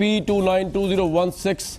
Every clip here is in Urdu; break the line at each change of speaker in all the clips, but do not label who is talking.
P292016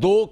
2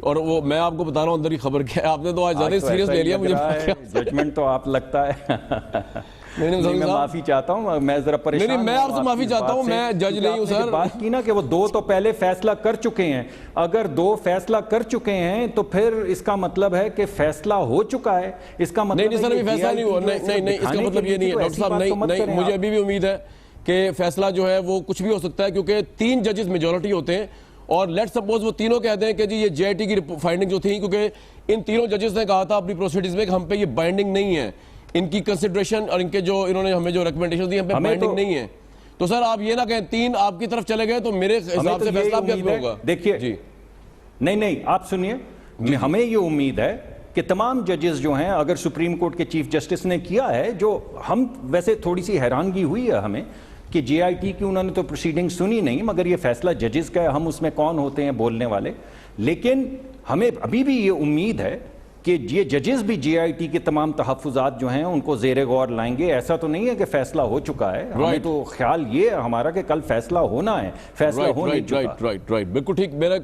اور وہ میں آپ کو بتا رہا ہوں اندر کی خبر کیا ہے. آپ نے تو آج زیادہ سیریس لے لیا مجھے.
ججمنٹ تو آپ لگتا ہے.
نہیں
میں معافی چاہتا ہوں, میں ذرا پریشان
نہیں میں آپ سے معافی چاہتا ہوں, میں جج نہیں ہوں سر.
بات کی نا کہ وہ دو تو پہلے فیصلہ کر چکے ہیں, اگر دو فیصلہ کر چکے ہیں تو پھر اس کا مطلب ہے کہ فیصلہ ہو چکا ہے. اس کا مطلب
نہیں سر ابھی فیصلہ نہیں ہوا. نہیں اس کا مطلب یہ نہیں ہے ڈاکٹر صاحب. نہیں مجھے ابھی بھی امید ہے کہ فیصلہ جو ہے وہ کچھ بھی ہو سکتا ہے, کیونکہ 3 ججز میجورٹی ہوتے ہیں, اور لیٹ سپوز وہ تینوں کہتے ہیں کہ جی یہ جے آئی ٹی کی فائنڈنگ جو تھی, کیونکہ ان تینوں ججز نے کہا تھا اپنی پروسیڈنگز میں کہ ہم پہ یہ بائنڈنگ نہیں ہے, ان کی کنسیڈریشن اور ان کے جو انہوں نے ہمیں جو ریکمنڈیشن دی ہم پہ بائنڈنگ نہیں ہے. تو سر آپ یہ نہ کہیں 3 آپ کی طرف چلے گئے تو میرے حساب سے فیصلہ آپ کے حق میں ہوگا.
دیکھیے
جی
نہیں آپ سنیے, ہمیں یہ امید ہے کہ تمام ججز جو ہیں, اگر سپریم کورٹ کے چیف جسٹس نے کیا ہے, جو ہم ویسے تھوڑی سی حیرانگی ہوئی ہے ہمیں کہ جے آئی ٹی کی انہوں نے تو پروسیڈنگ سنی نہیں, مگر یہ فیصلہ ججز کا ہے, ہم اس میں کون ہوتے ہیں بولنے والے. لیکن ہمیں ابھی بھی یہ امید ہے کہ یہ ججز بھی جے آئی ٹی کے تمام تحفظات جو ہیں ان کو زیر غور لائیں گے. ایسا تو نہیں ہے کہ فیصلہ ہو چکا ہے, ہمیں تو خیال یہ ہمارا کہ کل فیصلہ ہونا ہے, فیصلہ ہو نہیں چکا.
رائٹ بالکل ٹھیک. میرا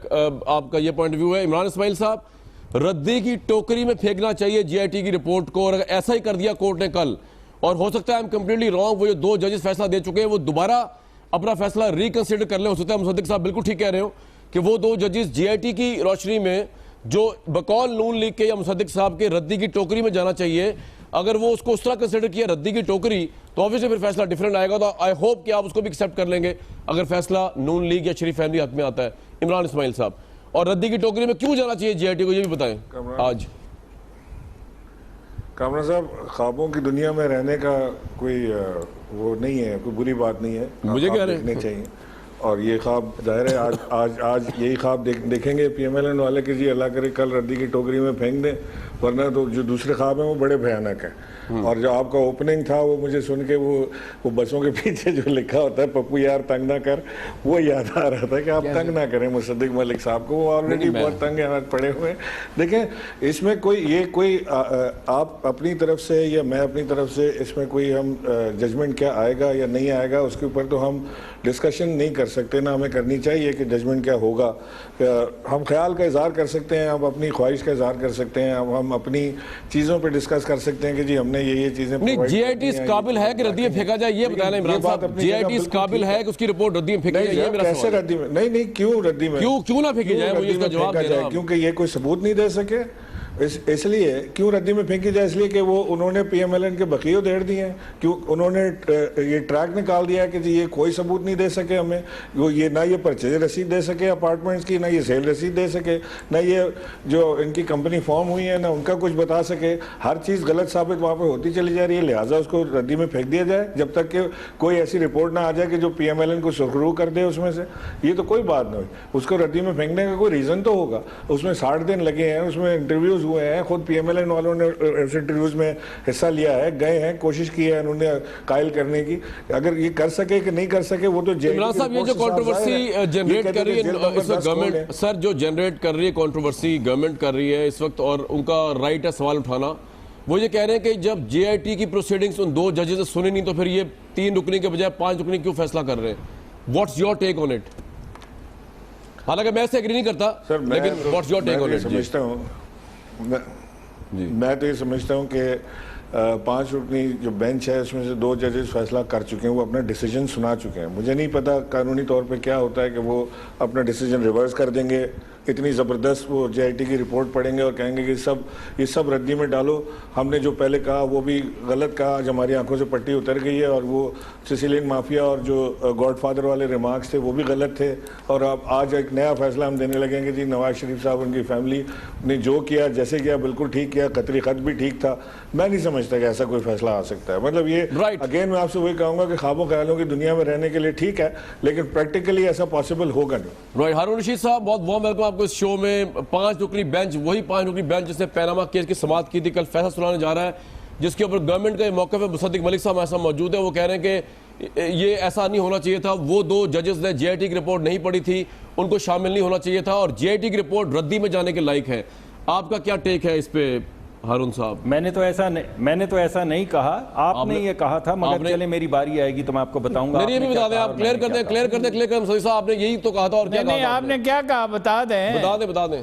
آپ کا یہ پوائنٹ ویو ہے. عمران اسماعیل صاحب, ردی کی ٹوکری میں پھینکنا چاہیے جے آئی ٹی کی رپورٹ کو, اور اگر ایسا ہی کر دیا کورٹ نے کل, اور ہو سکتا ہے ہم کمپلیٹلی رانگ, وہ جو 2 ججز فیصلہ دے چکے ہیں وہ دوبارہ اپنا فیصلہ ریکنسیڈر کر لیں. ہو سکتا ہے مصدق صاحب بالکل ٹھیک کہہ رہے ہو کہ وہ 2 ججز جے آئی ٹی کی روشنی میں جو بقول نون لیگ کے یا مصدق صاحب کے ردی کی ٹوکری میں جانا چاہیے, اگر وہ اس کو اس طرح کنسیڈر کیا ردی کی ٹوکری, تو آبویسلی پھر فیصلہ ڈیفرنٹ آئے گا. تو آئی ہوپ کہ آپ اس کو بھی ایکسیپٹ کر لیں گے اگر فیصلہ نون لیگ یا شریف فیملی حق میں آتا ہے. عمران اسماعیل صاحب, اور ردی کی ٹوکری میں کیوں جانا چاہیے جے آئی ٹی کو, یہ بھی بتائیں آج.
کامران صاحب, خوابوں کی دنیا میں رہنے کا کوئی وہ نہیں ہے, کوئی بری بات نہیں ہے,
مجھے کہہ رہے
دیکھنے چاہیے. اور یہ خواب ظاہر ہے آج یہی خواب دیکھیں گے پی ایم ایل این والے کہ جی اللہ کرے کل ردی کی ٹوکری میں پھینک دیں, ورنہ تو جو دوسرے خواب ہیں وہ بڑے بھیانک ہیں. اور جو آپ کا اوپننگ تھا وہ مجھے سن کے وہ بسوں کے پیچھے جو لکھا ہوتا ہے پپو یار تنگ نہ کر, وہ یاد آ رہا تھا کہ آپ تنگ نہ کریں مصدق ملک صاحب کو, وہ آلریڈی بہت تنگ ہیں, پڑے ہوئے. دیکھیں اس میں کوئی آپ اپنی طرف سے یا میں اپنی طرف سے اس میں کوئی ہم ججمنٹ کیا آئے گا یا نہیں آئے گا اس کے اوپر تو ہم ڈسکشن نہیں کر سکتے, نہ ہمیں کرنی چاہیے کہ ججمنٹ کیا ہوگا. ہم خیال کا اظہار کر سکتے ہیں, ہم اپنی خواہش کا اظہار کر سکتے ہیں, ہم اپنی چیزوں پہ ڈسکس کر سکتے ہیں کہ جی ہم نے یہ چیزیں.
نہیں جے آئی ٹی اس قابل ہے کہ ردی میں پھینکا جائے, یہ بتانا عمران صاحب, جے آئی ٹی اس قابل ہے کہ اس کی رپورٹ ردی میں پھینکا جائے, یہ میرا سوال ہے.
ردی میں نہیں کیوں ردی میں
کیوں نہ پھینکی جائے, مجھے اس کا جواب دینا.
کیونکہ یہ کوئی ثبوت نہیں دے سکے, اس لیے کیوں ردی میں پھینکی جائے, اس لیے کہ وہ انہوں نے پی ایم ایل این کے بقیے ادھیڑ دیے ہیں. کیوں انہوں نے یہ ٹریک نکال دیا ہے کہ جی یہ کوئی ثبوت نہیں دے سکے ہمیں, وہ یہ نہ یہ پرچیز رسید دے سکے اپارٹمنٹس کی, نہ یہ سیل رسید دے سکے, نہ یہ جو ان کی کمپنی فارم ہوئی ہے نہ ان کا کچھ بتا سکے. ہر چیز غلط ثابت وہاں پہ ہوتی چلی جا رہی ہے, لہٰذا اس کو ردی میں پھینک دیا جائے جب تک کہ کوئی ایسی رپورٹ نہ آ جائے کہ جو پی ایم ایل این کو سرخرو کر دے اس میں سے. یہ تو کوئی بات نہ ہوئی, اس کو ردی میں پھینکنے کا کوئی ریزن تو ہوگا. اس میں 60 دن لگے ہیں, اس میں انٹرویوز ہوئے ہیں, خود پی ایم ایل این والوں نے ایسے انٹرویوز میں حصہ لیا ہے, گئے ہیں, کوشش کی ہے انہوں نے قائل کرنے کی. اگر یہ کر سکے کہ نہیں کر سکے وہ تو
عمران صاحب یہ جو کنٹروورسی جنریٹ کر رہی ہے اس وقت گورنمنٹ, سر جو جنریٹ کر رہی ہے کنٹروورسی گورنمنٹ کر رہی ہے اس وقت, اور ان کا رائٹ ہے سوال اٹھانا, وہ یہ کہہ رہے ہیں کہ جب جے آئی ٹی کی پروسیڈنگز ان 2 ججز نے سنی نہیں تو پھر یہ 3 رکنی کے بجائے 5 رکنی کیوں فیصلہ کر رہے ہیں. What's your take on it? حالانکہ میں اس سے ایگری نہیں کرتا, لیکن what's your take on it?
سمجھتا ہوں میں تو یہ سمجھتا ہوں کہ 5 رکنی جو بینچ ہے اس میں سے 2 ججز فیصلہ کر چکے ہیں, وہ اپنا ڈیسیجن سنا چکے ہیں. مجھے نہیں پتا قانونی طور پہ کیا ہوتا ہے کہ وہ اپنا ڈیسیجن ریورس کر دیں گے. اتنی زبردست وہ جے آئی ٹی کی رپورٹ پڑھیں گے اور کہیں گے کہ یہ سب ردی میں ڈالو, ہم نے جو پہلے کہا وہ بھی غلط کہا, آج ہماری آنکھوں سے پٹی اتر گئی ہے, اور وہ سیسیلین مافیا اور جو گاڈ فادر والے ریمارکس تھے وہ بھی غلط تھے, اور اب آج ایک نیا فیصلہ ہم دینے لگیں گے جی نواز شریف صاحب ان کی فیملی نے جو کیا جیسے کیا بالکل ٹھیک کیا, قطری خط بھی ٹھیک تھا. میں نہیں سمجھتا کہ ایسا کوئی فیصلہ آ سکتا ہے. مطلب یہ اگین میں آپ سے وہی کہوں گا کہ خوابوں خیالوں کی دنیا میں رہنے کے لیے ٹھیک ہے, لیکن پریکٹیکلی ایسا پاسبل ہوگا نہیں.
رائٹ, ہارون رشید صاحب بہت وارم ویلکم آپ کو اس شو میں. 5 رکنی بینچ, وہی 5 رکنی بینچ جس نے پیناما کیس کی سماعت کی تھی, کل فیصلہ سنانے جا رہا ہے, جس کے اوپر گورنمنٹ کا یہ موقف ہے. مصدق ملک صاحب ایسا موجود ہے, وہ کہہ رہے ہیں کہ یہ ایسا نہیں ہونا چاہیے تھا, وہ 2 ججز نے جے آئی ٹی کی رپورٹ نہیں پڑھی تھی, ان کو شامل نہیں ہونا چاہیے تھا, اور جے آئی ٹی کی رپورٹ ردی میں جانے کے لائق ہے. آپ کا کیا ٹیک ہے اس پہ ہارون صاحب؟
میں نے تو ایسا نہیں کہا, آپ نے یہ کہا تھا, مگر چلے میری باری آئے گی تو میں آپ کو بتاؤں گا.
نہیں یہ بھی بتا دیں, آپ کلیئر کر دیں مصدق صاحب, آپ نے یہی تو کہا تھا, اور کیا کہا
نہیں آپ نے کیا کہا بتا دیں.
بتا دیں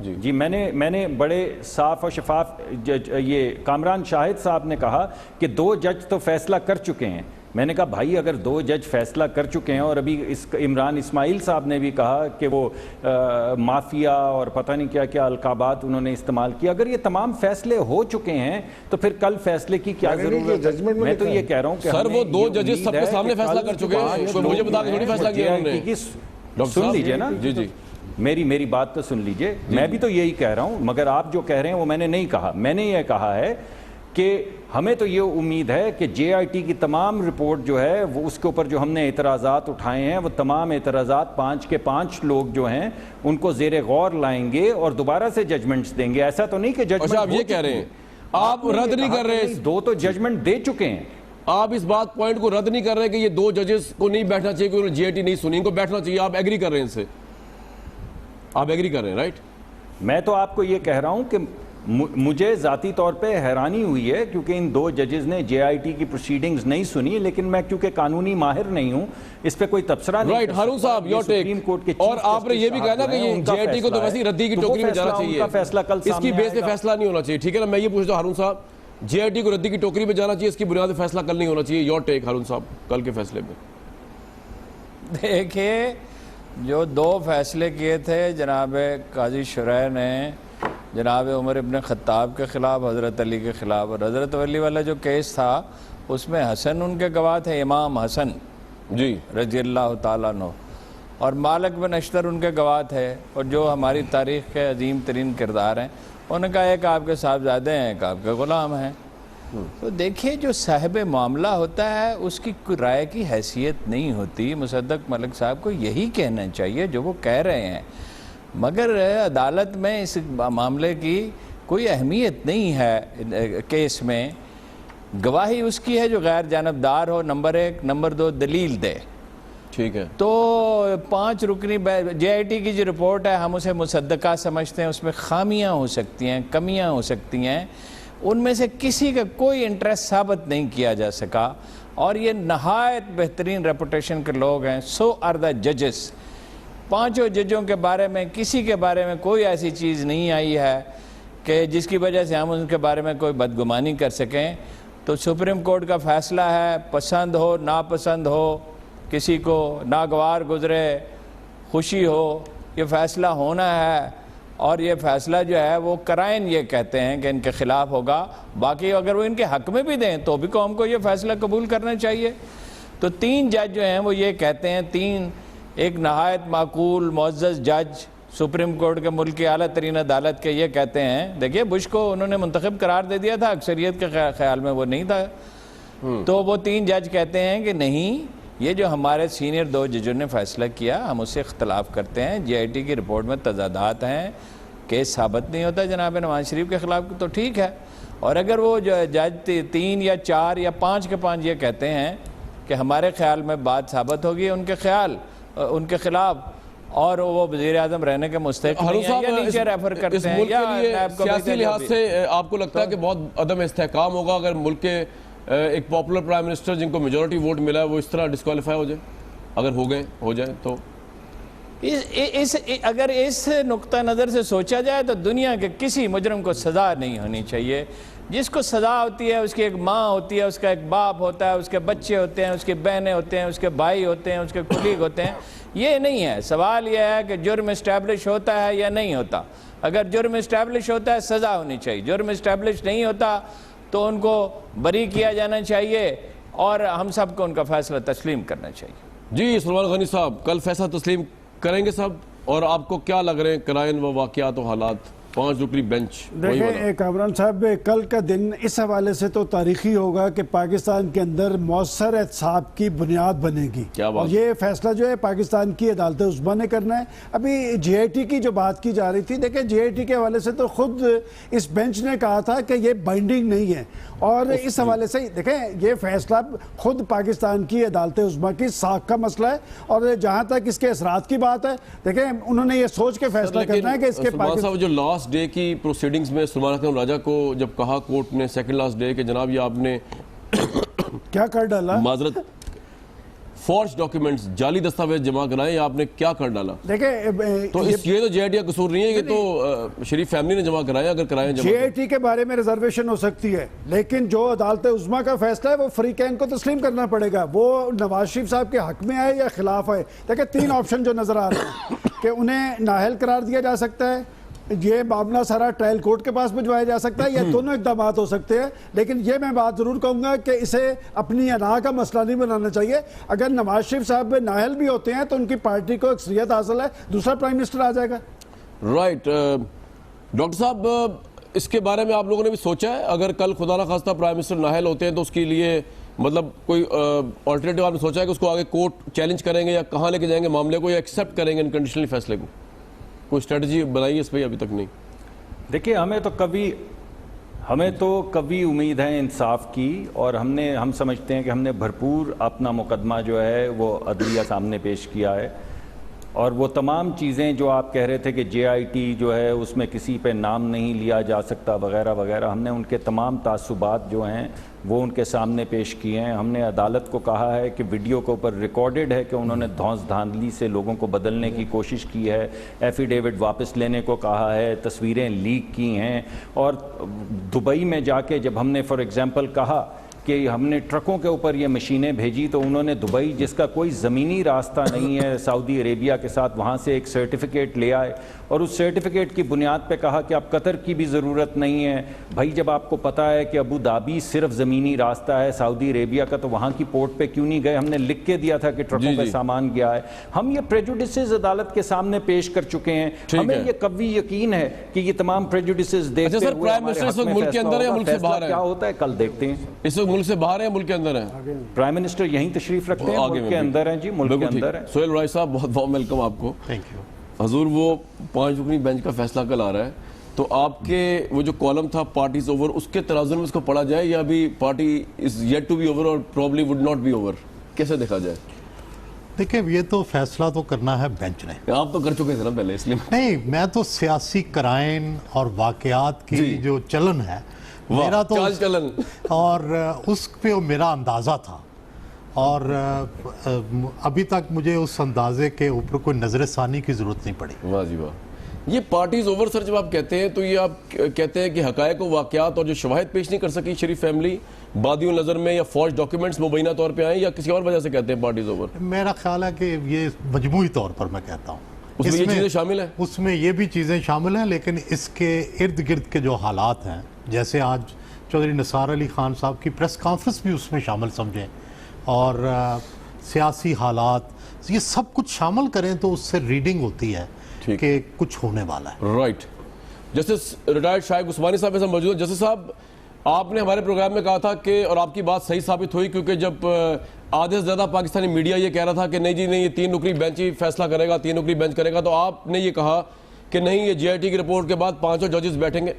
جی۔
جی میں نے بڑے صاف اور شفاف یہ کامران شاہد صاحب نے کہا کہ 2 جج تو فیصلہ کر چکے ہیں. میں نے کہا بھائی اگر 2 جج فیصلہ کر چکے ہیں اور ابھی عمران اسماعیل صاحب نے بھی کہا کہ وہ مافیا اور پتہ نہیں کیا کیا القابات انہوں نے استعمال کیا, اگر یہ تمام فیصلے ہو چکے ہیں تو پھر کل فیصلے کی کیا ضرورت ہے؟ میں تو یہ کہہ رہا ہوں کہ
سر وہ 2 ججز سب کے سامنے فیصلہ کر چکے ہیں, کوئی مجھے بتا کے تھوڑی فیصلہ کیا انہوں نے.
سن لیجئے نا,
جی جی
میری بات تو سن لیجئے. میں بھی تو یہی کہہ رہا ہوں, مگر آپ جو کہہ رہے ہیں وہ میں نے نہیں کہا. میں نے یہ کہا ہے کہ ہمیں تو یہ امید ہے کہ جے آئی ٹی کی تمام رپورٹ جو ہے وہ اس کے اوپر جو ہم نے اعتراضات اٹھائے ہیں وہ تمام اعتراضات 5 کے 5 لوگ جو ہیں ان کو زیر غور لائیں گے اور دوبارہ سے ججمنٹس دیں گے. ایسا تو نہیں کہ ججمنٹ
آپ یہ کہہ رہے ہیں, آپ رد نہیں کر رہے,
2 تو ججمنٹ دے چکے ہیں.
آپ اس بات پوائنٹ کو رد نہیں کر رہے کہ یہ 2 ججز کو نہیں بیٹھنا چاہیے کہ انہوں نے جے آئی ٹی نہیں سنی, ان کو بیٹھنا چاہیے. آپ ایگری کر رہے ہیں ان سے, آپ ایگری کر رہے ہیں رائٹ؟
میں تو آپ کو یہ کہہ رہا ہوں کہ مجھے ذاتی طور پہ حیرانی ہوئی ہے کیونکہ ان 2 ججز نے جے آئی ٹی کی پروسیڈنگز نہیں سنی, لیکن میں کیونکہ قانونی ماہر نہیں ہوں اس پہ کوئی تبصرہ نہیں.
رائٹ ہارون صاحب یور ٹیک. اور آپ نے یہ بھی کہا نا کہ یہ جے آئی ٹی کو تو ویسے ہی ردی کی ٹوکری میں جانا چاہیے, اس کی بیس پہ فیصلہ نہیں ہونا چاہیے, ٹھیک ہے نا؟ میں یہ پوچھتا ہوں ہارون صاحب, جے آئی ٹی کو ردی کی ٹوکری میں جانا چاہیے, اس کی بنیاد پہ فیصلہ کل نہیں ہونا چاہیے. یور ٹیک ہارون صاحب کل کے فیصلے پہ.
دیکھیں جو 2 فیصلے کیے تھے جناب قاضی شرح نے, جناب عمر ابن خطاب کے خلاف, حضرت علی کے خلاف, اور حضرت علی والا جو کیس تھا اس میں حسن ان کے گواہ تھے, امام حسن
جی
رضی اللہ تعالیٰ عنہ, اور مالک بن اشتر ان کے گواہ تھے, اور جو ہماری تاریخ کے عظیم ترین کردار ہیں. انہوں نے کہا ایک آپ کے صاحبزادے ہیں, ایک آپ کے غلام ہیں. تو دیکھیے جو صاحب معاملہ ہوتا ہے اس کی کوئی رائے کی حیثیت نہیں ہوتی. مصدق ملک صاحب کو یہی کہنا چاہیے جو وہ کہہ رہے ہیں, مگر عدالت میں اس معاملے کی کوئی اہمیت نہیں ہے. کیس میں گواہی اس کی ہے جو غیر جانبدار ہو, نمبر 1. نمبر 2 دلیل دے.
ٹھیک ہے,
تو 5 رکنی جے آئی ٹی کی جو رپورٹ ہے ہم اسے مصدقہ سمجھتے ہیں, اس میں خامیاں ہو سکتی ہیں, کمیاں ہو سکتی ہیں, ان میں سے کسی کا کوئی انٹرسٹ ثابت نہیں کیا جا سکا, اور یہ نہایت بہترین ریپوٹیشن کے لوگ ہیں. سو آر دا ججز. 5 ججوں کے بارے میں کسی کے بارے میں کوئی ایسی چیز نہیں آئی ہے کہ جس کی وجہ سے ہم ان کے بارے میں کوئی بدگمانی کر سکیں. تو سپریم کورٹ کا فیصلہ ہے, پسند ہو ناپسند ہو, کسی کو ناگوار گزرے خوشی ہو, یہ فیصلہ ہونا ہے. اور یہ فیصلہ جو ہے وہ کرائن یہ کہتے ہیں کہ ان کے خلاف ہوگا, باقی اگر وہ ان کے حق میں بھی دیں تو بھی قوم کو یہ فیصلہ قبول کرنا چاہیے. تو 3 جج جو ہیں وہ یہ کہتے ہیں, 3 ایک نہایت معقول معزز جج سپریم کورٹ کے ملک کی اعلیٰ ترین عدالت کے یہ کہتے ہیں. دیکھیے بش کو انہوں نے منتخب قرار دے دیا تھا, اکثریت کے خیال میں وہ نہیں تھا. تو وہ 3 جج کہتے ہیں کہ نہیں, یہ جو ہمارے سینئر 2 ججوں نے فیصلہ کیا ہم اس سے اختلاف کرتے ہیں. جے آئی ٹی کی رپورٹ میں تضادات ہیں, کیس ثابت نہیں ہوتا جناب نواز شریف کے خلاف, تو ٹھیک ہے. اور اگر وہ جج 3 یا 4 یا 5 کے 5 یہ کہتے ہیں کہ ہمارے خیال میں بات ثابت ہوگی ان کے خلاف, اور وہ وزیر اعظم رہنے کے مستحق نہیں ہیں, یا نیچے ریفر کرتے ہیں, یا
سیاسی لحاظ سے آپ کو لگتا ہے کہ بہت عدم استحکام ہوگا اگر ملک کے ایک پاپولر پرائم منسٹر جن کو میجورٹی ووٹ ملا ہے وہ اس طرح ڈسکوالیفائی ہو جائے, اگر ہو جائے تو؟
اگر اس نقطہ نظر سے سوچا جائے تو دنیا کے کسی مجرم کو سزا نہیں ہونی چاہیے. جس کو سزا ہوتی ہے اس کی ایک ماں ہوتی ہے, اس کا ایک باپ ہوتا ہے, اس کے بچے ہوتے ہیں, اس کے بہنیں ہوتے ہیں, اس کے بھائی ہوتے ہیں, اس کے کولیگ ہوتے ہیں. یہ نہیں ہے. سوال یہ ہے کہ جرم اسٹیبلش ہوتا ہے یا نہیں ہوتا. اگر جرم اسٹیبلش ہوتا ہے سزا ہونی چاہیے, جرم اسٹیبلش نہیں ہوتا تو ان کو بری کیا جانا چاہیے, اور ہم سب کو ان کا فیصلہ تسلیم کرنا چاہیے.
جی سلمان غنی صاحب, کل فیصلہ تسلیم کریں گے سب, اور آپ کو کیا لگ رہے ہیں کرائن و واقعات و حالات؟ 5 رکنی بینچ.
دیکھیں کامران صاحب, کل کا دن اس حوالے سے تو تاریخی ہوگا کہ پاکستان کے اندر مؤثر احتساب کی بنیاد بنے گی, اور یہ فیصلہ جو ہے پاکستان کی عدالت عظمیٰ نے کرنا ہے. ابھی جے آئی ٹی کی جو بات کی جا رہی تھی, دیکھیں جے آئی ٹی کے حوالے سے تو خود اس بینچ نے کہا تھا کہ یہ بائنڈنگ نہیں ہے, اور اس حوالے سے دیکھیں یہ فیصلہ خود پاکستان کی عدالت عظمیٰ کی ساکھ کا مسئلہ ہے, اور جہاں تک اس کے اثرات کی بات ہے دیکھیں انہوں نے یہ سوچ کے فیصلہ کرنا ہے کہ اس کے
پاکستان جو لاسٹ ڈے کی پروسیڈنگز میں سلمان اکرم راجہ کو جب کہا کورٹ نے سیکنڈ لاسٹ ڈے کہ جناب یہ آپ نے
کیا کر ڈالا,
معذرت فورج ڈاکیومنٹس جعلی دستاویز جمع کرائے یا آپ نے کیا کر ڈالا؟
دیکھیں
تو یہ تو جے آئی ٹی کا قصور نہیں ہے، یہ تو شریف فیملی نے جمع کرایا، اگر کرائیں جمع۔
جے آئی ٹی کے بارے میں ریزرویشن ہو سکتی ہے، لیکن جو عدالت عظمیٰ کا فیصلہ ہے وہ فریقین کو تسلیم کرنا پڑے گا، وہ نواز شریف صاحب کے حق میں آئے یا خلاف آئے۔ دیکھیں 3 آپشن جو نظر آ رہے ہیں کہ انہیں نااہل قرار دیا جا سکتا ہے، یہ معاملہ سارا ٹرائل کورٹ کے پاس بھجوایا جا سکتا ہے، یا دونوں اقدامات ہو سکتے ہیں۔ لیکن یہ میں بات ضرور کہوں گا کہ اسے اپنی انا کا مسئلہ نہیں بنانا چاہیے۔ اگر نواز شریف صاحب نااہل بھی ہوتے ہیں تو ان کی پارٹی کو اکثریت حاصل ہے، دوسرا پرائم منسٹر آ جائے گا۔
رائٹ ڈاکٹر صاحب، اس کے بارے میں آپ لوگوں نے بھی سوچا ہے اگر کل خدا نخواستہ پرائم منسٹر نااہل ہوتے ہیں تو اس کے لیے مطلب کوئی آلٹرنیٹیو آپ نے سوچا ہے کہ اس کو آگے کورٹ چیلنج کریں گے یا کہاں لے کے جائیں گے معاملے کو، یا ایکسیپٹ کریں گے انکنڈیشنلی فیصلے کو؟ کوئی اسٹریٹجی بنائی ہے اس پہ ابھی تک نہیں؟
دیکھیے ہمیں تو کبھی امید ہے انصاف کی، اور ہم سمجھتے ہیں کہ ہم نے بھرپور اپنا مقدمہ جو ہے وہ عدلیہ سامنے پیش کیا ہے، اور وہ تمام چیزیں جو آپ کہہ رہے تھے کہ جے آئی ٹی جو ہے اس میں کسی پہ نام نہیں لیا جا سکتا وغیرہ وغیرہ، ہم نے ان کے تمام تعصبات جو ہیں وہ ان کے سامنے پیش کیے ہیں۔ ہم نے عدالت کو کہا ہے کہ ویڈیو کے اوپر ریکارڈڈ ہے کہ انہوں نے دھونس دھاندلی سے لوگوں کو بدلنے کی کوشش کی ہے، ایفیڈیوٹ واپس لینے کو کہا ہے، تصویریں لیک کی ہیں، اور دبئی میں جا کے جب ہم نے فار ایگزامپل کہا کہ ہم نے ٹرکوں کے اوپر یہ مشینیں بھیجی تو انہوں نے دبئی، جس کا کوئی زمینی راستہ نہیں ہے سعودی عربیہ کے ساتھ، وہاں سے ایک سرٹیفکیٹ لے آئے اور اس سرٹیفکیٹ کی بنیاد پہ کہا کہ اب قطر کی بھی ضرورت نہیں ہے۔ بھائی جب آپ کو پتا ہے کہ ابو دھابی صرف زمینی راستہ ہے سعودی عربیہ کا، تو وہاں کی پورٹ پہ کیوں نہیں گئے؟ ہم نے لکھ کے دیا تھا کہ ٹرکوں پہ سامان گیا ہے۔ ہم یہ پریجوڈسز عدالت کے سامنے پیش کر چکے ہیں، ہمیں یہ قوی یقین ہے کہ یہ تمام پریجوڈسز دیکھتے ہوئے
پرائم منسٹر اس وقت ملک کے اندر ہے یا ملک سے باہر ہے؟
کیا ہوتا ہے کل دیکھتے ہیں۔
اس وقت ملک سے باہر ہے، ملک کے اندر ہے؟
پرائم منسٹر یہیں تشریف رکھتے ہیں، ملک کے اندر ہیں جی، ملک کے اندر ہیں۔
سہیل رائے صاحب بہت بہت ویلکم آپ کو۔ حضور وہ 5 رکنی بینچ کا فیصلہ کل آ رہا ہے، تو آپ کے وہ جو کالم تھا پارٹیز اوور، اس کے تناظر میں اس کو پڑھا جائے یا ابھی party is yet to be over اور probably would not be over, کیسے دیکھا جائے؟
دیکھیں یہ تو فیصلہ تو کرنا ہے بینچ نے،
آپ تو کر چکے تھے نا پہلے، اس لیے
نہیں میں تو سیاسی کرائم اور واقعات کی جو چلن ہے میرا تو
چلن
اور اس پہ میرا اندازہ تھا، اور ابھی تک مجھے اس اندازے کے اوپر کوئی نظر ثانی کی ضرورت نہیں پڑی۔
واہ جی واہ۔ یہ پارٹیز اوور سر جب آپ کہتے ہیں تو یہ آپ کہتے ہیں کہ حقائق و واقعات اور جو شواہد پیش نہیں کر سکی شریف فیملی بادی النظر میں، یا فوج ڈاکیومنٹس مبینہ طور پہ آئیں، یا کسی اور وجہ سے کہتے ہیں پارٹیز اوور؟
میرا خیال ہے کہ یہ مجموعی طور پر میں کہتا ہوں
اس میں یہ چیزیں شامل ہیں،
اس میں یہ بھی چیزیں شامل ہیں، لیکن اس کے ارد گرد کے جو حالات ہیں، جیسے آج چودھری نثار علی خان صاحب کی پریس کانفرنس بھی اس میں شامل سمجھیں، اور سیاسی حالات، یہ سب کچھ شامل کریں تو اس سے ریڈنگ ہوتی ہے کہ کچھ ہونے والا ہے۔
رائٹ۔ جسٹس ریٹائرڈ شائق عثمانی صاحب ایسا موجود ہے۔ جسٹس صاحب، آپ نے ہمارے پروگرام میں کہا تھا کہ، اور آپ کی بات صحیح ثابت ہوئی، کیونکہ جب آدھے سے زیادہ پاکستانی میڈیا یہ کہہ رہا تھا کہ نہیں جی نہیں یہ 3 رکنی بینچ ہی فیصلہ کرے گا، 3 رکنی بینچ کرے گا، تو آپ نے یہ کہا کہ نہیں، یہ جے آئی ٹی کی رپورٹ کے بعد 5 ججز بیٹھیں گے۔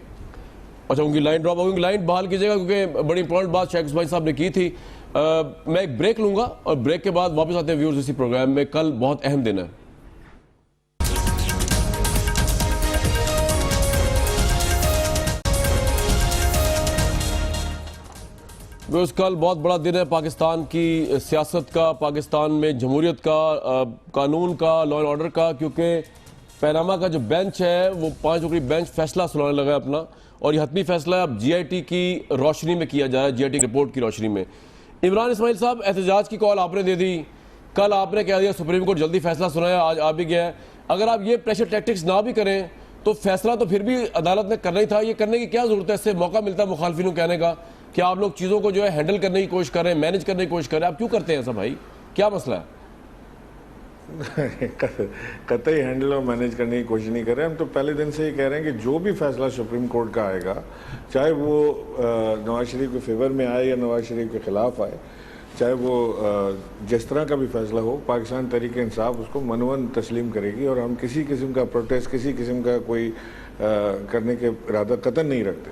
اچھا، ان کی لائن ڈراپ ہوگی، لائن بحال کیجیے گا کیونکہ بڑی امپورٹنٹ بات شائق عثمانی صاحب نے کی تھی۔ میں ایک بریک لوں گا اور بریک کے بعد واپس آتے ہیں ویورز اسی پروگرام میں۔ کل بہت اہم دن ہے۔ کل بہت بڑا دن ہے پاکستان کی سیاست کا، پاکستان میں جمہوریت کا، قانون کا، لا اینڈ آرڈر کا، کیونکہ پیناما کا جو بینچ ہے وہ 5 رکنی بینچ فیصلہ سنانے لگا ہے اپنا، اور یہ حتمی فیصلہ اب جے آئی ٹی کی روشنی میں کیا جائے، جے آئی ٹی رپورٹ کی روشنی میں۔ عمران اسماعیل صاحب، احتجاج کی کال آپ نے دے دی، کل آپ نے کہہ دیا سپریم کورٹ جلدی فیصلہ سنایا، آج آ بھی گیا ہے۔ اگر آپ یہ پریشر ٹیکٹکس نہ بھی کریں تو فیصلہ تو پھر بھی عدالت نے کرنا ہی تھا، یہ کرنے کی کیا ضرورت ہے؟ اس سے موقع ملتا ہے مخالفین کو کہنے کا کہ آپ لوگ چیزوں کو جو ہے ہینڈل کرنے کی کوشش کر رہے ہیں، مینج کرنے کی کوشش کر رہے ہیں، آپ کیوں کرتے ہیں ایسا بھائی؟ کیا مسئلہ ہے؟
قطعی ہینڈل اور مینیج کرنے کی کوشش نہیں کر رہے، ہم تو پہلے دن سے یہ کہہ رہے ہیں کہ جو بھی فیصلہ سپریم کورٹ کا آئے گا، چاہے وہ نواز شریف کے فیور میں آئے یا نواز شریف کے خلاف آئے، چاہے وہ جس طرح کا بھی فیصلہ ہو، پاکستان تحریک انصاف اس کو منون تسلیم کرے گی، اور ہم کسی قسم کا پروٹیسٹ، کسی قسم کا کوئی کرنے کے ارادہ قطعاً نہیں رکھتے۔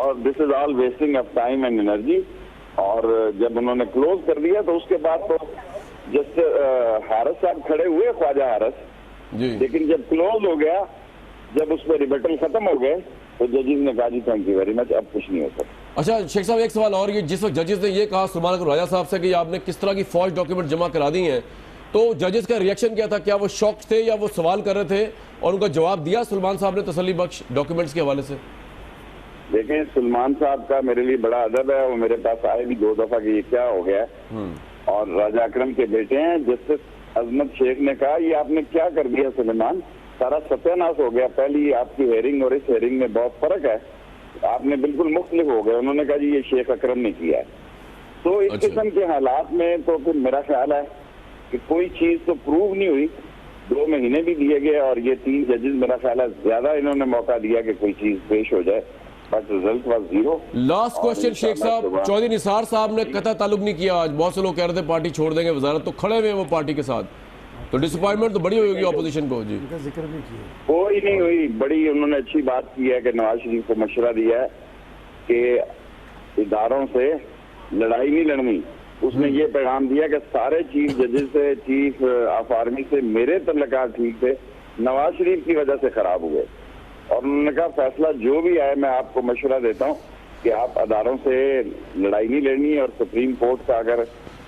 اور this is all wasting of time and energy. اور جب انہوں نے کلوز کر دیا تو اس کے بعد تو جسٹ حارث صاحب کھڑے ہوئے, خواجہ حارث, لیکن جب کلوز ہو گیا, جب اس پہ ریبٹل ختم ہو گئے تو ججز نے کہا جی تھینک یو ویری مچ, اب کچھ نہیں ہو سکتا.
اچھا شیخ صاحب ایک سوال اور, یہ جس وقت ججز نے یہ کہا سلمان اکرم راجہ صاحب سے کہ آپ نے کس طرح کی فوج ڈاکیومنٹ جمع کرا دی ہیں, تو ججز کا ریئیکشن کیا تھا؟ کیا وہ شاک تھے یا وہ سوال کر رہے تھے, اور ان کا جواب دیا سلمان صاحب نے تسلی بخش ڈاکیومنٹس کے حوالے سے؟
دیکھیں سلمان صاحب کا میرے لیے بڑا ادب ہے, وہ میرے پاس آئے بھی 2 دفعہ کہ یہ کیا ہو گیا ہے, اور راجہ اکرم کے بیٹے ہیں. جسٹس عظمت شیخ نے کہا یہ آپ نے کیا کر دیا سلیمان, سارا ستیہ ناش ہو گیا, پہلی آپ کی ہیئرنگ اور اس ہیئرنگ میں بہت فرق ہے, آپ نے بالکل مختلف ہو گئے. انہوں نے کہا جی یہ شیخ اکرم نے کیا ہے. تو اس قسم کے حالات میں تو پھر میرا خیال ہے کہ کوئی چیز تو پروو نہیں ہوئی. 2 مہینے بھی دیے گئے اور یہ 3 ججز میرا خیال ہے زیادہ انہوں نے موقع دیا کہ کوئی چیز پیش ہو جائے, but result was 0.
Last question شیخ صاحب, چودھری نثار صاحب نے قطع تعلق نہیں کیا آج, بہت سے لوگ کہہ رہے تھے پارٹی چھوڑ دیں گے, وزارت تو کھڑے ہوئے ہیں وہ پارٹی کے ساتھ, تو ڈس اپوائنٹمنٹ تو بڑی ہوگی اپوزیشن کو. جی
ذکر بھی کیا
کوئی نہیں ہوئی بڑی, انہوں نے اچھی بات کی ہے کہ نواز شریف کو مشورہ دیا ہے کہ اداروں سے لڑائی نہیں لڑنی. اس نے یہ پیغام دیا کہ سارے چیف ججز سے, چیف آف آرمی سے میرے تعلقات ٹھیک تھے, نواز شریف کی وجہ سے خراب ہوئے. اور انہوں نے کہا فیصلہ جو بھی آئے میں آپ کو مشورہ دیتا ہوں کہ آپ اداروں سے لڑائی نہیں لڑنی, اور سپریم کورٹ کا اگر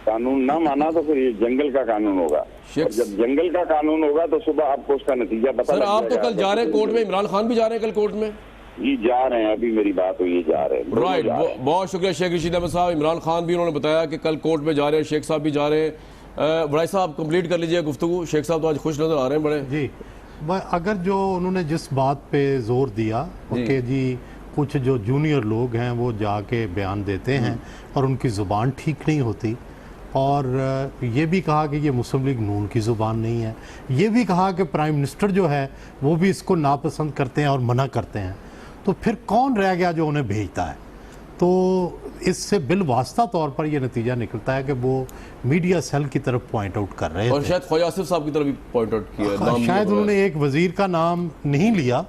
قانون نہ مانا تو پھر یہ جنگل کا قانون ہوگا, اور جب جنگل کا قانون ہوگا تو صبح آپ کو اس کا نتیجہ پتہ لگ جائے گا.
سر آپ تو کل جا رہے ہیں کورٹ میں, عمران خان بھی جا رہے ہیں کل کورٹ میں؟
جی جا رہے ہیں, ابھی میری بات ہوئی, جا رہے ہیں.
رائٹ, بہت شکریہ شیخ رشید احمد صاحب. عمران خان بھی انہوں نے بتایا کہ کل کورٹ میں جا رہے ہیں, شیخ صاحب بھی جا رہے ہیں. بڑائی صاحب کمپلیٹ کر لیجئے گفتگو, شیخ صاحب تو آج خوش نظر آ رہے ہیں بڑے.
جی اگر جو انہوں نے جس بات پہ زور دیا کہ جی کچھ جو جونیئر لوگ ہیں وہ جا کے بیان دیتے ہیں اور ان کی زبان ٹھیک نہیں ہوتی, اور یہ بھی کہا کہ یہ مسلم لیگ نون کی زبان نہیں ہے, یہ بھی کہا کہ پرائم منسٹر جو ہے وہ بھی اس کو ناپسند کرتے ہیں اور منع کرتے ہیں, تو پھر کون رہ گیا جو انہیں بھیجتا ہے؟ تو اس سے بالواسطہ طور پر یہ نتیجہ نکلتا ہے کہ وہ میڈیا سیل کی طرف پوائنٹ آؤٹ کر رہے ہیں,
اور شاید خواجہ آصف صاحب کی طرف بھی پوائنٹ آؤٹ کیا ہے.
شاید انہوں نے ایک وزیر کا نام نہیں لیا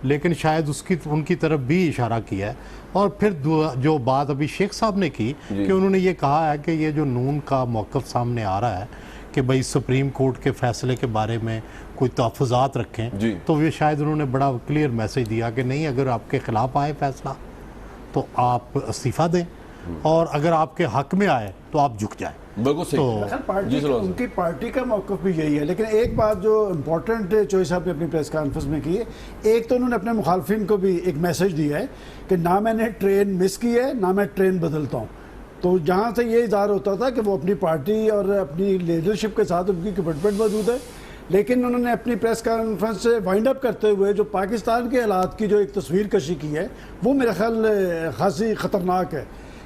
لیکن شاید ان کی طرف بھی اشارہ کیا ہے. اور پھر جو بات ابھی شیخ صاحب نے کی کہ انہوں نے یہ کہا ہے کہ یہ جو نون کا موقف سامنے آ رہا ہے کہ بھئی سپریم کورٹ کے فیصلے کے بارے میں کوئی تحفظات رکھیں, تو یہ شاید انہوں نے بڑا کلیئر میسج دیا کہ نہیں, اگر آپ کے خلاف آئے فیصلہ تو آپ استعفیٰ دیں, اور اگر آپ کے حق میں آئے تو آپ جھک جائیں.
بالکل صحیح,
ان کی پارٹی کا موقف بھی یہی ہے. لیکن ایک بات جو امپورٹنٹ چوہدری صاحب نے اپنی پریس کانفرنس میں کی ہے, ایک تو انہوں نے اپنے مخالفین کو بھی ایک میسج دیا ہے کہ نہ میں نے ٹرین مس کی ہے نہ میں ٹرین بدلتا ہوں. تو جہاں سے یہ اظہار ہوتا تھا کہ وہ اپنی پارٹی اور اپنی لیڈرشپ کے ساتھ ان کی کمٹمنٹ موجود ہے, لیکن انہوں نے اپنی پریس کانفرنس سے وائنڈ اپ کرتے ہوئے جو پاکستان کے حالات کی جو ایک تصویر کشی کی ہے وہ میرا خیال خاصی خطرناک ہے.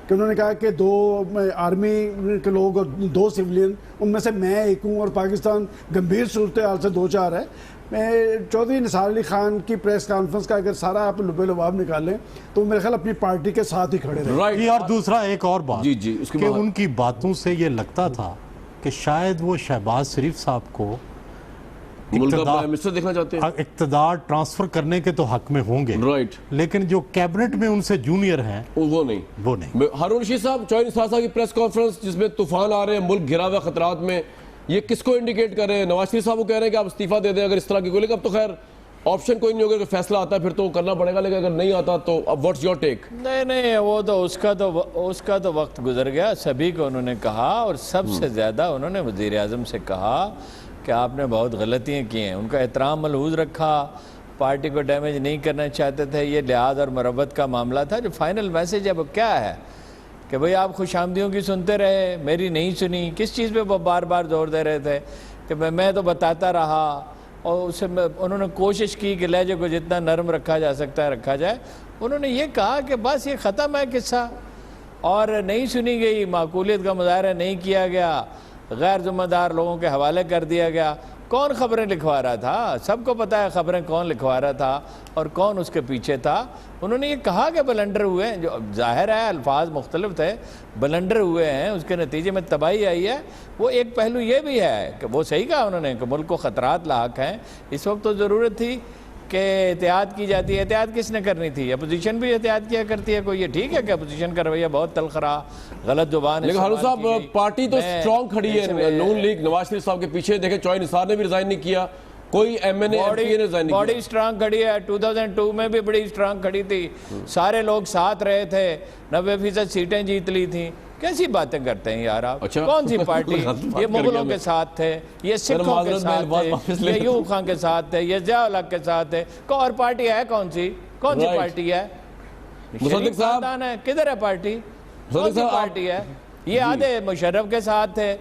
کہ انہوں نے کہا کہ 2 آرمی کے لوگ اور 2 سیولین, ان میں سے میں ایک ہوں, اور پاکستان گمبھیر صورتحال سے 2-4 ہے. میں چودھری نثار علی خان کی پریس کانفرنس کا اگر سارا آپ لبے لباب نکالیں تو میرے خیال اپنی پارٹی کے ساتھ ہی کھڑے رہے.
اور دوسرا ایک اور بات کہ ان کی باتوں سے یہ لگتا تھا کہ شاید وہ شہباز شریف صاحب کو اقتدار ٹرانسفر کرنے کے تو حق میں ہوں گے, لیکن جو کیبنٹ میں ان سے جونیئر ہیں وہ نہیں.
ہارون رشید صاحب, چودھری نثار صاحب کی پریس کانفرنس جس میں طوفان آ رہے ہیں, ملک گھرا ہوا خطرات میں, یہ کس کو انڈیکیٹ کر رہے ہیں؟ نواز شریف صاحب کو کہہ رہے ہیں کہ آپ استعفیٰ دے دیں اگر اس طرح کی کوئی, لیکن اب تو خیر آپشن کوئی نہیں ہوگا, کہ فیصلہ آتا ہے پھر تو کرنا پڑے گا, لیکن اگر نہیں آتا تو اب واٹس یور ٹیک؟
نہیں وہ تو اس کا تو وقت گزر گیا. سبھی کو انہوں نے کہا, اور سب سے زیادہ انہوں نے وزیر اعظم سے کہا کہ آپ نے بہت غلطیاں کی ہیں, ان کا احترام ملحوظ رکھا, پارٹی کو ڈیمیج نہیں کرنا چاہتے تھے. یہ لحاظ اور مربت کا معاملہ تھا. جو فائنل میسیج اب کیا ہے کہ بھئی آپ خوش آمدیوں کی سنتے رہے, میری نہیں سنی. کس چیز پہ وہ بار بار زور دے رہے تھے کہ میں تو بتاتا رہا, اور اسے انہوں نے کوشش کی کہ لہجے کو جتنا نرم رکھا جا سکتا ہے رکھا جائے. انہوں نے یہ کہا کہ بس یہ ختم ہے قصہ, اور نہیں سنی گئی, معقولیت کا مظاہرہ نہیں کیا گیا, غیر ذمہ دار لوگوں کے حوالے کر دیا گیا. کون خبریں لکھوا رہا تھا؟ سب کو پتہ ہے خبریں کون لکھوا رہا تھا اور کون اس کے پیچھے تھا. انہوں نے یہ کہا کہ بلنڈر ہوئے ہیں, جو ظاہر ہے الفاظ مختلف تھے, بلنڈر ہوئے ہیں, اس کے نتیجے میں تباہی آئی ہے. وہ ایک پہلو یہ بھی ہے کہ وہ صحیح کہا انہوں نے کہ ملک کو خطرات لاحق ہیں. اس وقت تو ضرورت تھی کہ احتیاط کی جاتی ہے. احتیاط کس نے کرنی تھی؟ اپوزیشن بھی احتیاط کیا کرتی ہے. کوئی یہ ٹھیک ہے کہ اپوزیشن کا رویہ بہت تلخ رہا, غلط زبان
لیکن ہارون صاحب پارٹی تو اسٹرانگ کھڑی ہے, نون لیگ نواز شریف صاحب کے پیچھے. دیکھیں چوہے نثار نے بھی ریزائن نہیں کیا, کوئی M N A M P A نے ریزائن نہیں کیا.
باڈی اسٹرانگ کھڑی ہے, 2002 میں بھی بڑی اسٹرانگ کھڑی تھی, سارے لوگ ساتھ رہے تھے, 90% سیٹیں جیت لی تھیں. کیسی باتیں کرتے ہیں یار آپ؟ کون سی پارٹی؟ یہ مغلوں کے ساتھ تھے, یہ سکھوں کے ساتھ تھے, یہ یوب خان کے ساتھ تھے, یہ ضیاء الحق کے ساتھ تھے. اور پارٹی ہے کون سی پارٹی ہے؟
مصدق صاحب
کدھر ہے پارٹی؟ کون سی پارٹی ہے؟ یہ آدھے مشرف کے ساتھ تھے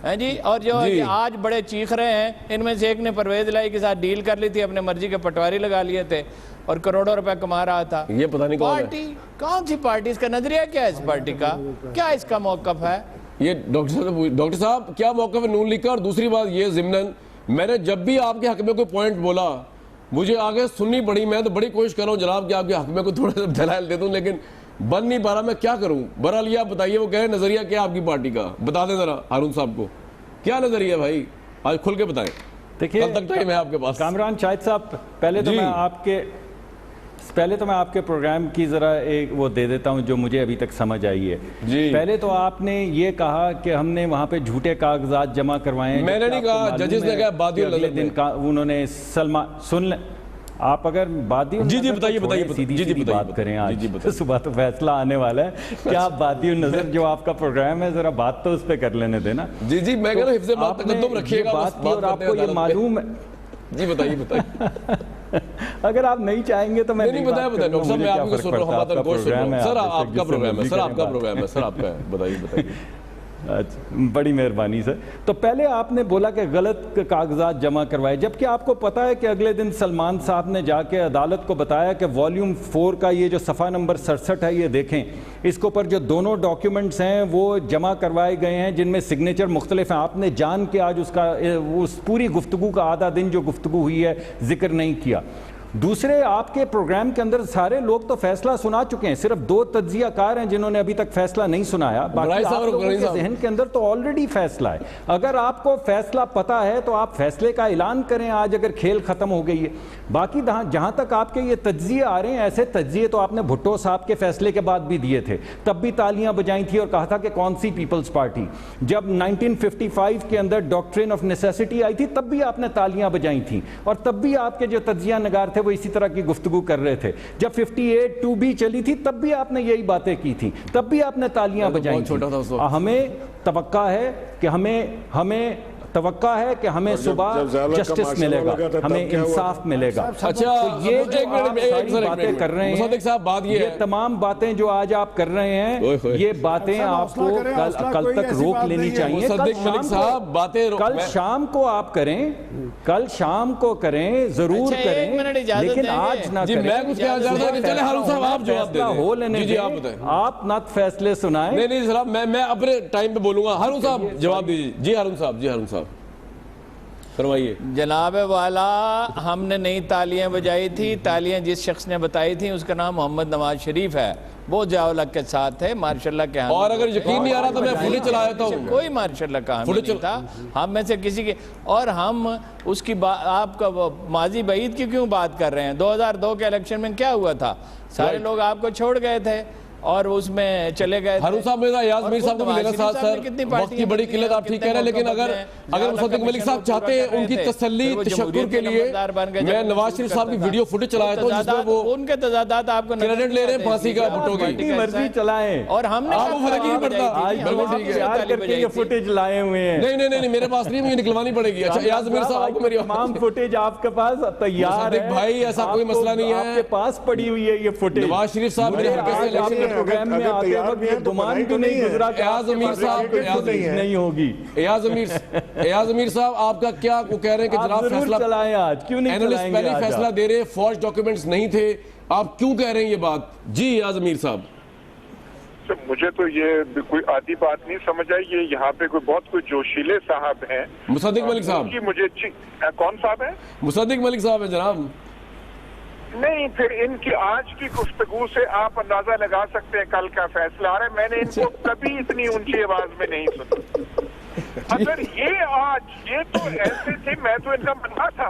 ہیں جی, اور جو آج بڑے چیخ رہے ہیں, ان میں سے ایک نے پرویز الہی کے ساتھ ڈیل کر لی تھی, اپنے مرضی کے پٹواری لگا لیے تھے اور کروڑوں روپے کما رہا تھا.
یہ پتہ نہیں کون ہے
پارٹی, کون سی پارٹی؟ اس کا نظریہ کیا ہے اس پارٹی کا؟ کیا اس کا موقف ہے؟
یہ ڈاکٹر صاحب کیا موقف ہے نون لیگ کا؟ اور دوسری بات یہ ضمناً میں نے جب بھی آپ کے حق میں کوئی پوائنٹ بولا مجھے آگے سننی پڑی. میں تو بڑی کوشش کر رہا ہوں جناب کہ آپ کے حق میں کوئی تھوڑا سا دلائل دے دوں, لیکن بن نہیں پا رہا. میں کیا کروں؟ بہرحال یہ آپ بتائیے, وہ کہہ نظریہ کیا آپ کی پارٹی کا, بتا دیں ذرا ہارون صاحب کو کیا نظریہ بھائی, آج کھل کے بتائیں.
دیکھیے
کل تک ٹائم ہے آپ کے پاس.
کامران شاہد صاحب, پہلے تو میں آپ کے پروگرام کی ذرا ایک وہ دے دیتا ہوں جو مجھے ابھی تک سمجھ آئی ہے. پہلے تو آپ نے یہ کہا کہ ہم نے وہاں پہ جھوٹے کاغذات جمع کروائے ہیں.
میں نے نہیں کہا, ججز نے کہا بادی
اگلے دن انہوں نے سن لیں آپ اگر بادی سیدھی بات کریں. آج صبح تو فیصلہ آنے والا ہے, کیا آپ بادی النظر جو آپ کا پروگرام ہے ذرا بات تو اس پہ کر لینے دینا.
جی میں کہہ رہا ہوں حفظ بات تقدم رکھیے گا.
بات کی اور آپ کو یہ معلوم ہے.
جی بتائیے.
اگر آپ نہیں چاہیں گے تو میں
نہیں بتائیں ڈاکٹر صاحب, میں آپ کو سن رہا ہوں, ہمارا گوشت سن رہا ہوں. سر آپ کا پروگرام ہے, سر آپ کا پروگرام ہے, سر آپ کا ہے, بتائیے.
بڑی مہربانی سر. تو پہلے آپ نے بولا کہ غلط کاغذات جمع کروائے, جبکہ آپ کو پتا ہے کہ اگلے دن سلمان صاحب نے جا کے عدالت کو بتایا کہ والیوم 4 کا یہ جو صفحہ نمبر 67 ہے یہ دیکھیں, اس کے اوپر جو دونوں ڈاکیومنٹس ہیں وہ جمع کروائے گئے ہیں جن میں سگنیچر مختلف ہیں. آپ نے جان کے آج اس پوری گفتگو کا آدھا دن جو گفتگو ہوئی ہے ذکر نہیں کیا. دوسرے آپ کے پروگرام کے اندر سارے لوگ تو فیصلہ سنا چکے ہیں, صرف 2 تجزیہ کار ہیں جنہوں نے ابھی تک فیصلہ نہیں سنایا. باقی آپ لوگوں کے ذہن کے اندر تو آلریڈی فیصلہ ہے. اگر آپ کو فیصلہ پتا ہے تو آپ فیصلے کا اعلان کریں آج, اگر کھیل ختم ہو گئی ہے. باقی جہاں تک آپ کے یہ تجزیے آ رہے ہیں, ایسے تجزیے تو آپ نے بھٹو صاحب کے فیصلے کے بعد بھی دیے تھے, تب بھی تالیاں بجائی تھی اور کہا تھا کہ کون سی پیپلز پارٹی. جب 1955 کے اندر ڈاکٹرین آف نیسیسٹی آئی تھی تب بھی آپ نے تالیاں بجائی تھیں, اور تب بھی آپ کے جو تجزیہ نگار تھے وہ اسی طرح کی گفتگو کر رہے تھے. جب 58(2)B چلی تھی تب بھی آپ نے یہی باتیں کی تھیں, تب بھی آپ نے تالیاں بجائی تھیں. ہمیں توقع ہے کہ ہمیں صبح جسٹس ملے گا, ہمیں انصاف ملے گا.
اچھا
یہ جو باتیں کر رہے ہیں, یہ تمام باتیں جو آج آپ کر رہے ہیں, یہ باتیں آپ کو کل تک روک لینی چاہیے. کل شام کو آپ کریں, کل شام کو کریں, ضرور کریں, لیکن آج نہ کریں. ہو لینے دیں, آپ نہ فیصلے سنائیں.
نہیں صاحب, میں اپنے ٹائم پہ بولوں گا. ہارون صاحب جواب دیجیے. جی ہارون صاحب فرمائیے.
جناب والا, ہم نے نئی تالیاں بجائی تھی. تالیاں جس شخص نے بتائی تھیں اس کا نام محمد نواز شریف ہے, وہ ضیاء الحق کے ساتھ ہے. ماشاء اللہ کے
اور اگر یقین نہیں آ رہا تو میں فوٹیج چلا دیتا ہوں.
کوئی ماشاء اللہ کا نہیں تھا ہم میں سے کسی کے, اور ہم اس کی آپ کا ماضی بعید کی کیوں بات کر رہے ہیں؟ 2002 کے الیکشن میں کیا ہوا تھا؟ سارے لوگ آپ کو چھوڑ گئے تھے اور اس میں چلے گئے.
ہارون صاحب میرا ایاز میر صاحب کو بھی لینا ساتھ. سر وقت کی بڑی قلت, آپ ٹھیک کہہ رہے ہیں, لیکن اگر مصدق ملک صاحب چاہتے ہیں ان کی تسلی تشکر کے لیے میں نواز شریف صاحب کی ویڈیو فوٹیج چلایا تو جس میں وہ
ان کے تضادات آپ کو
کریڈٹ لے رہے ہیں پھانسی کا بھٹو کی.
مرضی چلائیں,
اور ہم نے
آپ کو فرق ہی نہیں پڑتا.
بالکل ٹھیک ہے, یہ فوٹیج لائے ہوئے ہیں.
نہیں میرے پاس نہیں, مجھے نکلوانی پڑے گی. اچھا ایاز میر صاحب, آپ کو میری
تمام فوٹیج آپ کے پاس تیار ہے
بھائی, ایسا کوئی مسئلہ نہیں ہے.
آپ کے پاس پڑی ہوئی ہے یہ فوٹیج.
نواز شریف صاحب میرے حلقے سے الیکشن کے پروگرام میں آتے
گمان بھی نہیں گزرا کہ
ایاز امیر صاحب
نہیں ہوگی.
ایاز امیر صاحب آپ کا کیا وہ کہہ رہے ہیں کہ جناب فیصلہ
چلائیں آج, کیوں نہیں
اینالسٹ پہلے فیصلہ دے رہے, فوج ڈاکیومنٹس نہیں تھے, آپ کیوں کہہ رہے ہیں یہ بات؟ جی ایاز امیر صاحب.
مجھے تو یہ کوئی عادی بات نہیں سمجھ آئی. یہ یہاں پہ کوئی جوشیلے صاحب ہیں.
مصدق ملک صاحب.
مجھے کون صاحب ہیں؟
مصدق ملک صاحب ہیں جناب.
نہیں, پھر ان کی آج کی گفتگو سے آپ اندازہ لگا سکتے ہیں کل کا فیصلہ آ رہا ہے. میں نے ان کو کبھی اتنی اونچی آواز میں نہیں سنا. اگر یہ آج یہ تو ایسے تھے, میں تو ان کا منع تھا